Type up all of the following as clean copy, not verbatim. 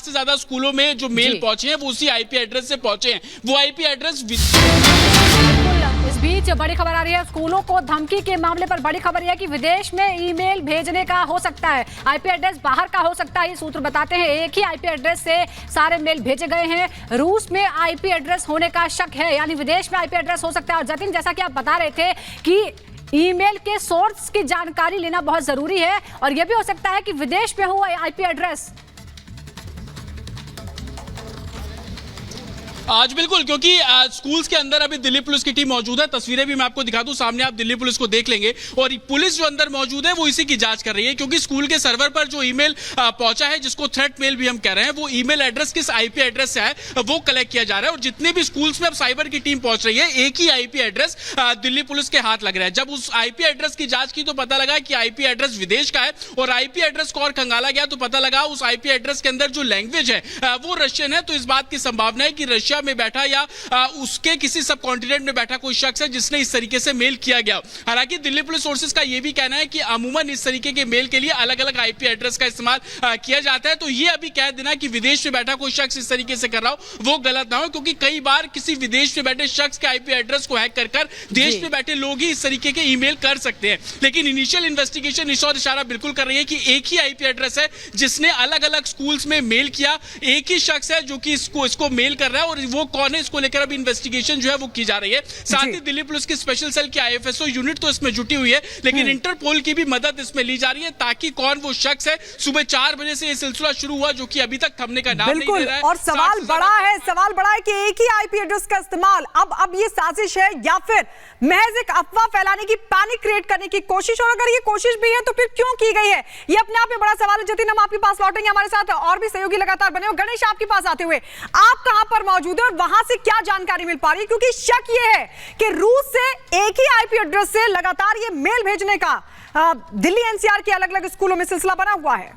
60 से ज्यादा स्कूलों में जो मेल पहुंचे हैं वो उसी आईपी एड्रेस से पहुंचे हैं। वो आईपी एड्रेस इस बीच बड़ी खबर आ रही है, स्कूलों को धमकी के मामले पर बड़ी खबर है कि विदेश में ईमेल भेजने का हो सकता है, आईपी एड्रेस बाहर का हो सकता है। ये सूत्र बताते हैं एक ही आईपी एड्रेस से सारे मेल भेजे गए हैं। रूस में आईपी एड्रेस होने का शक है, यानी विदेश में आईपी एड्रेस हो सकता है। और जतिन, जैसा कि आप बता रहे थे कि ईमेल के सोर्स की जानकारी लेना बहुत जरूरी है, और यह भी हो सकता है कि विदेश में हो आईपी एड्रेस। आज बिल्कुल, क्योंकि स्कूल्स के अंदर अभी दिल्ली पुलिस की टीम मौजूद है। तस्वीरें भी मैं आपको दिखा दूं, सामने आप दिल्ली पुलिस को देख लेंगे। और पुलिस जो अंदर मौजूद है वो इसी की जांच कर रही है, क्योंकि स्कूल के सर्वर पर जो ईमेल पहुंचा है, जिसको थ्रेट मेल भी हम कह रहे हैं, वो ईमेल एड्रेस किस आईपी एड्रेस से है वो कलेक्ट किया जा रहा है। और जितने भी स्कूल्स में अब साइबर की टीम पहुंच रही है, एक ही आईपी एड्रेस दिल्ली पुलिस के हाथ लग रहा है। जब उस आईपी एड्रेस की जांच की तो पता लगा कि आईपी एड्रेस विदेश का है, और आईपी एड्रेस को और खंगाला गया तो पता लगा उस आईपी एड्रेस के अंदर जो लैंग्वेज है वो रशियन है। तो इस बात की संभावना है कि रशिया में बैठा या उसके किसी सब कॉन्टिनेंट में बैठा कोई शख्स है जिसने इस तरीके से मेल किया गया। हालांकि दिल्ली पुलिस सोर्सेज का यह भी कहना है कि अमूमन इस तरीके के मेल के लिए अलग अलग आईपी एड्रेस का इस्तेमाल किया जाता है। तो ये अभी कह देना कि विदेश में बैठा कोई शख्स इस तरीके से कर रहा हो वो गलत ना हो, क्योंकि कई बार किसी विदेश में बैठे शख्स के आईपी एड्रेस को हैक कर देश में बैठे लोग ही इस तरीके के ईमेल कर सकते हैं। लेकिन इनिशियल इन्वेस्टिगेशन इस ओर इशारा बिल्कुल कर रही है कि एक ही आईपी एड्रेस है जिसने अलग अलग स्कूल्स में मेल किया, एक ही शख्स है जो कि इसको मेल कर रहा है, और वो कौन है इसको लेकर अभी इन्वेस्टिगेशन जो है वो की जा रही है। साथ ही दिल्ली पुलिस की स्पेशल सेल की आईएफएसओ यूनिट तो इसमें जुटी हुई है, लेकिन इंटरपोल की भी मदद इसमें ली जा रही है, ताकि कौन वो शख्स है। सुबह 4 बजे से ये सिलसिला शुरू हुआ, जो कि अभी तक थमने का नाम नहीं ले रहा है। और सवाल बड़ा है कि एक ही आईपी एड्रेस का इस्तेमाल अब ये साजिश है या फिर महज एक अफवाह फैलाने की, पैनिक क्रिएट करने की कोशिश। और अगर ये कोशिश भी है तो फिर क्यों की गई है, ये अपने आप में बड़ा सवाल है। जतिन, हम आपके पास लौटेंगे, हमारे साथ और भी सहयोगी लगातार बने हो। गणेश, आपके पास आते हुए, आप कहां पर मौजूद है और वहां से क्या जानकारी मिल पा रही है, क्योंकि शक ये है कि रूस से एक ही आईपी एड्रेस से लगातार ये मेल भेजने का दिल्ली एनसीआर के अलग अलग स्कूलों में सिलसिला बना हुआ है।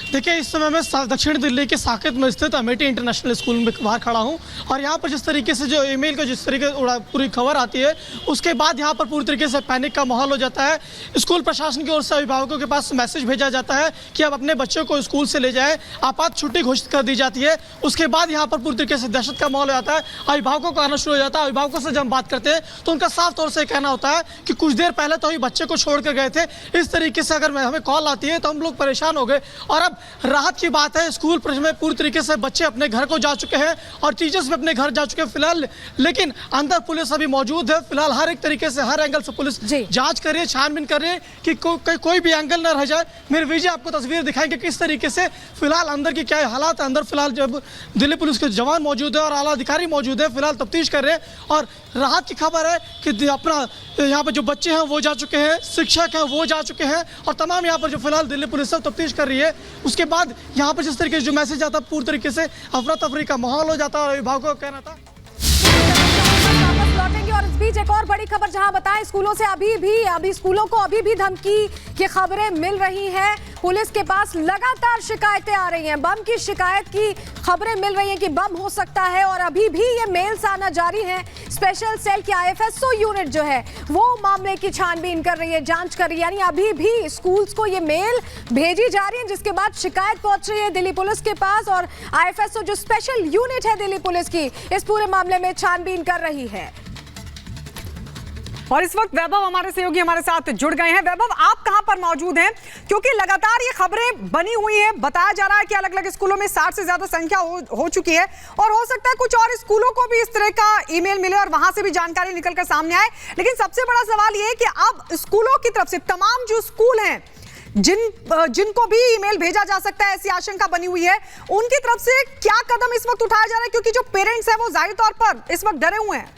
देखिए, इस समय मैं दक्षिण दिल्ली के साकेत में स्थित अमेठी इंटरनेशनल स्कूल में बाहर खड़ा हूं, और यहां पर जिस तरीके से जो ईमेल को जिस तरीके पूरी खबर आती है, उसके बाद यहां पर पूरी तरीके से पैनिक का माहौल हो जाता है। स्कूल प्रशासन की ओर से अभिभावकों के पास मैसेज भेजा जाता है कि आप अपने बच्चों को स्कूल से ले जाएं, आपात छुट्टी घोषित कर दी जाती है। उसके बाद यहाँ पर पूरी तरीके से दहशत का माहौल हो जाता है, अभिभावकों को आना शुरू हो जाता है। अभिभावकों से जब हम बात करते हैं तो उनका साफ तौर से कहना होता है कि कुछ देर पहले तो ही बच्चे को छोड़ कर गए थे, इस तरीके से अगर हमें कॉल आती है तो हम लोग परेशान हो गए। और अब राहत की बात है, स्कूल में पूरी तरीके से बच्चे अपने घर को जा चुके हैं और टीचर्स भी अपने घर जा चुके हैं फिलहाल, लेकिन अंदर पुलिस अभी मौजूद है। फिलहाल हर एक तरीके से, हर एंगल से पुलिस जांच कर रही है, छानबीन कर रही है कि कोई भी एंगल न रह जाए। मेरे विजय आपको तस्वीर दिखाएंगे किस तरीके से फिलहाल अंदर की क्या हालात है। अंदर फिलहाल जब दिल्ली पुलिस के जवान मौजूद है और आला अधिकारी मौजूद है, फिलहाल तफ्तीश कर रहे हैं। और राहत की खबर है कि अपना यहाँ पर जो बच्चे हैं वो जा चुके हैं, शिक्षक हैं वो जा चुके हैं, और तमाम यहाँ पर जो फिलहाल दिल्ली पुलिस तफ्तीश कर रही है। उसके बाद यहाँ पर जिस तरीके से जो मैसेज आता है, पूरी तरीके से अफरा तफरी का माहौल हो जाता है। और अभिभावकों का कहना था लौटेंगे। और इस बीच एक और बड़ी खबर, जहां बताएं स्कूलों से अभी स्कूलों को अभी भी धमकी की खबरें मिल रही हैं। पुलिस के पास लगातार शिकायतें आ रही हैं, बम की शिकायत की खबरें मिल रही हैं कि बम हो सकता है, और अभी भी ये मेल्स आना जारी है। स्पेशल सेल की आईएफएसओ यूनिट जो है वो मामले की छानबीन कर रही है, जांच कर रही है, यानी अभी भी स्कूल्स को ये मेल भेजी जा रही है, जिसके बाद शिकायत पहुंच रही है दिल्ली पुलिस के पास। और आईएफएसओ जो स्पेशल यूनिट है दिल्ली पुलिस की, इस पूरे मामले में छानबीन कर रही है। और इस वक्त वैभव हमारे सहयोगी हमारे साथ जुड़ गए हैं। वैभव, आप कहां पर मौजूद हैं, क्योंकि लगातार ये खबरें बनी हुई हैं, बताया जा रहा है कि अलग अलग स्कूलों में 60 से ज्यादा संख्या हो चुकी है, और हो सकता है कुछ और स्कूलों को भी इस तरह का ईमेल मिले और वहां से भी जानकारी निकलकर सामने आए। लेकिन सबसे बड़ा सवाल ये है कि अब स्कूलों की तरफ से तमाम जो स्कूल हैं जिनको भी ईमेल भेजा जा सकता है, ऐसी आशंका बनी हुई है, उनकी तरफ से क्या कदम इस वक्त उठाया जा रहा है, क्योंकि जो पेरेंट्स हैं वो जाहिर तौर पर इस वक्त डरे हुए हैं।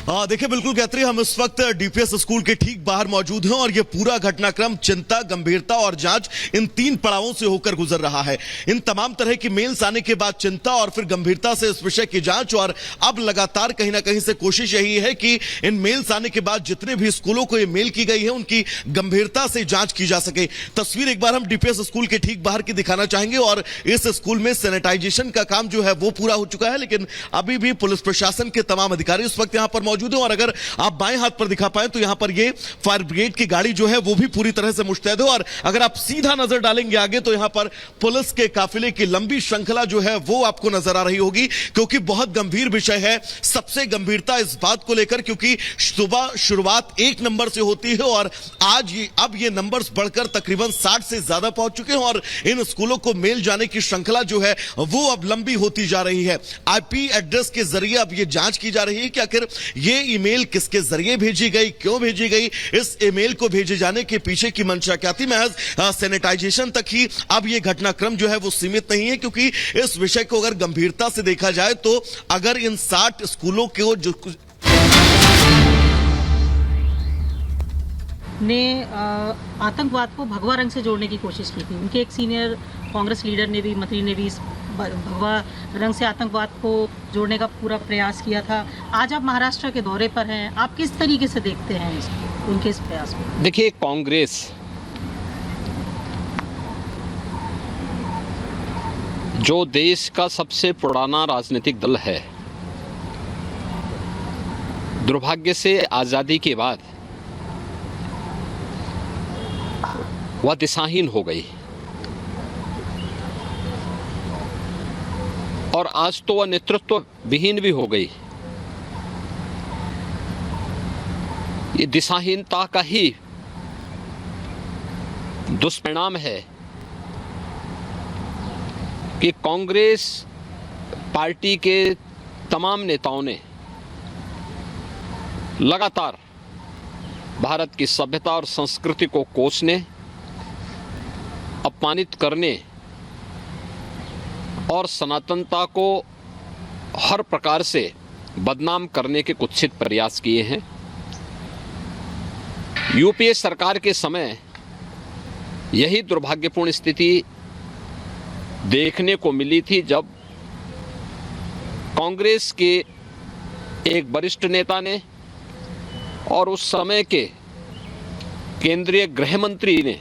देखिए, बिल्कुल गायत्री, हम इस वक्त डीपीएस स्कूल के ठीक बाहर मौजूद हैं, और यह पूरा घटनाक्रम चिंता, गंभीरता और जांच, इन 3 पड़ावों से होकर गुजर रहा है। इन तमाम तरह की मेल्स आने के बाद चिंता, और फिर गंभीरता से इस विषय की जांच, और अब लगातार कहीं ना कहीं से कोशिश यही है कि इन मेल्स आने के बाद जितने भी स्कूलों को ये मेल की गई है उनकी गंभीरता से जांच की जा सके। तस्वीर एक बार हम डीपीएस स्कूल के ठीक बाहर की दिखाना चाहेंगे, और इस स्कूल में सैनिटाइजेशन का काम जो है वो पूरा हो चुका है, लेकिन अभी भी पुलिस प्रशासन के तमाम अधिकारी उस वक्त यहां पर मौजूद है और अगर आप बाएं हाथ पर दिखा पाए तो यहां पर ये फायर ब्रिगेड की गाड़ी जो है वो भी पूरी तरह से मुस्तैद है और अगर आप सीधा नजर डालेंगे आगे तो यहां पर पुलिस के काफिले की लंबी श्रृंखला जो है वो आपको नजर आ रही होगी, क्योंकि बहुत गंभीर विषय है। सबसे गंभीरता इस बात को लेकर क्योंकि सुबह शुरुआत 1 नंबर से होती है और अब ये नंबर्स बढ़कर तकरीबन 60 से ज्यादा पहुंच चुके हैं और इन स्कूलों को मेल जाने की श्रृंखला जो है वो अब लंबी होती जा रही है। आईपी एड्रेस के जरिए अब ये जांच की जा रही है कि आखिर ये ईमेल किसके जरिए भेजी गई, क्यों भेजी गई, इस ईमेल को भेजे जाने के पीछे की मंशा क्या थी। महज सैनिटाइजेशन तक ही अब ये घटनाक्रम जो है वो सीमित नहीं है, क्योंकि इस विषय को अगर गंभीरता से देखा जाए तो अगर इन 60 स्कूलों के जो ने आतंकवाद को भगवा रंग से जोड़ने की कोशिश की थी। उनके एक सीनियर कांग्रेस लीडर ने भी, मंत्री ने भी इस भगवा रंग से आतंकवाद को जोड़ने का पूरा प्रयास किया था। आज आप महाराष्ट्र के दौरे पर हैं, आप किस तरीके से देखते हैं उनके इस प्रयास को? देखिए, कांग्रेस जो देश का सबसे पुराना राजनीतिक दल है, दुर्भाग्य से आज़ादी के बाद वह दिशाहीन हो गई और आज तो वह नेतृत्व विहीन भी हो गई। ये दिशाहीनता का ही दुष्परिणाम है कि कांग्रेस पार्टी के तमाम नेताओं ने लगातार भारत की सभ्यता और संस्कृति को कोसने, अपमानित करने और सनातनता को हर प्रकार से बदनाम करने के कुत्सित प्रयास किए हैं। यूपीए सरकार के समय यही दुर्भाग्यपूर्ण स्थिति देखने को मिली थी, जब कांग्रेस के एक वरिष्ठ नेता ने और उस समय के केंद्रीय गृह मंत्री ने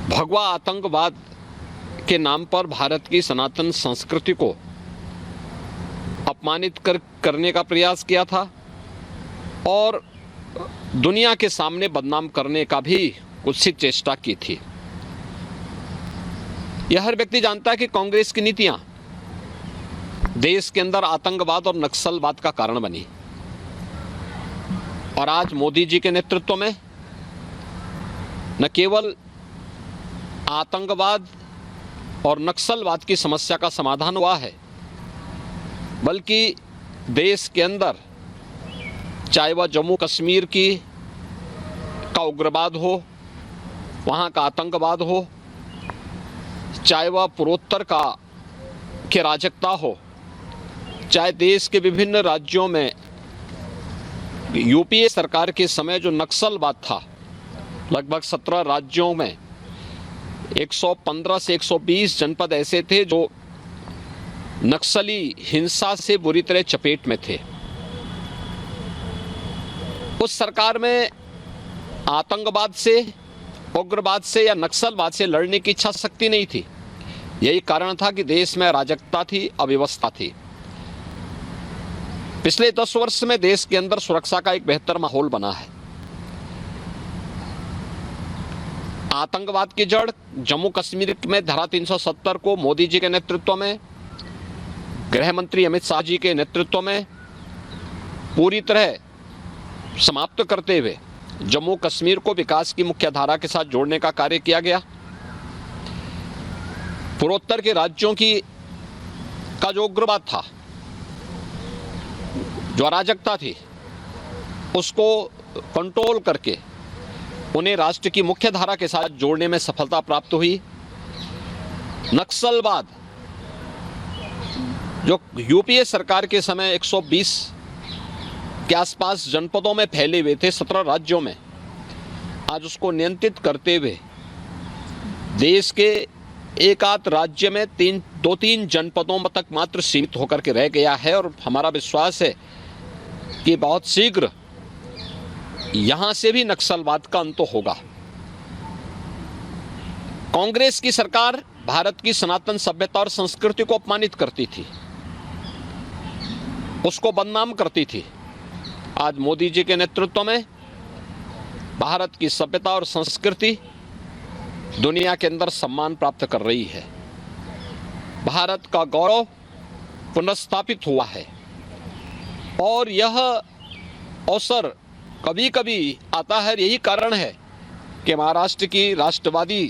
भगवा आतंकवाद के नाम पर भारत की सनातन संस्कृति को अपमानित करने का प्रयास किया था और दुनिया के सामने बदनाम करने का भी कुत्सित चेष्टा की थी। यह हर व्यक्ति जानता है कि कांग्रेस की नीतियां देश के अंदर आतंकवाद और नक्सलवाद का कारण बनी और आज मोदी जी के नेतृत्व में न केवल आतंकवाद और नक्सलवाद की समस्या का समाधान हुआ है, बल्कि देश के अंदर चाहे वह जम्मू कश्मीर का उग्रवाद हो, वहाँ का आतंकवाद हो, चाहे वह पूर्वोत्तर की अराजकता हो, चाहे देश के विभिन्न राज्यों में यूपीए सरकार के समय जो नक्सलवाद था, लगभग 17 राज्यों में 115 से 120 जनपद ऐसे थे जो नक्सली हिंसा से बुरी तरह चपेट में थे। उस सरकार में आतंकवाद से, उग्रवाद से या नक्सलवाद से लड़ने की इच्छा शक्ति नहीं थी। यही कारण था कि देश में अराजकता थी, अव्यवस्था थी। पिछले 10 वर्ष में देश के अंदर सुरक्षा का एक बेहतर माहौल बना है। आतंकवाद की जड़ जम्मू कश्मीर में धारा 370 को मोदी जी के नेतृत्व में, गृह मंत्री अमित शाह जी के नेतृत्व में पूरी तरह समाप्त करते हुए जम्मू कश्मीर को विकास की मुख्य धारा के साथ जोड़ने का कार्य किया गया। पूर्वोत्तर के राज्यों का जो उग्रवाद था, जो अराजकता थी, उसको कंट्रोल करके उन्हें राष्ट्र की मुख्य धारा के साथ जोड़ने में सफलता प्राप्त हुई। नक्सलवाद जो यूपीए सरकार के समय 120 के आसपास जनपदों में फैले हुए थे 17 राज्यों में, आज उसको नियंत्रित करते हुए देश के एक आध राज्य में 2-3 जनपदों तक मात्र सीमित होकर के रह गया है। और हमारा विश्वास है कि बहुत शीघ्र यहां से भी नक्सलवाद का अंत होगा। कांग्रेस की सरकार भारत की सनातन सभ्यता और संस्कृति को अपमानित करती थी, उसको बदनाम करती थी। आज मोदी जी के नेतृत्व में भारत की सभ्यता और संस्कृति दुनिया के अंदर सम्मान प्राप्त कर रही है। भारत का गौरव पुनर्स्थापित हुआ है और यह अवसर कभी कभी आता है। यही कारण है कि महाराष्ट्र की राष्ट्रवादी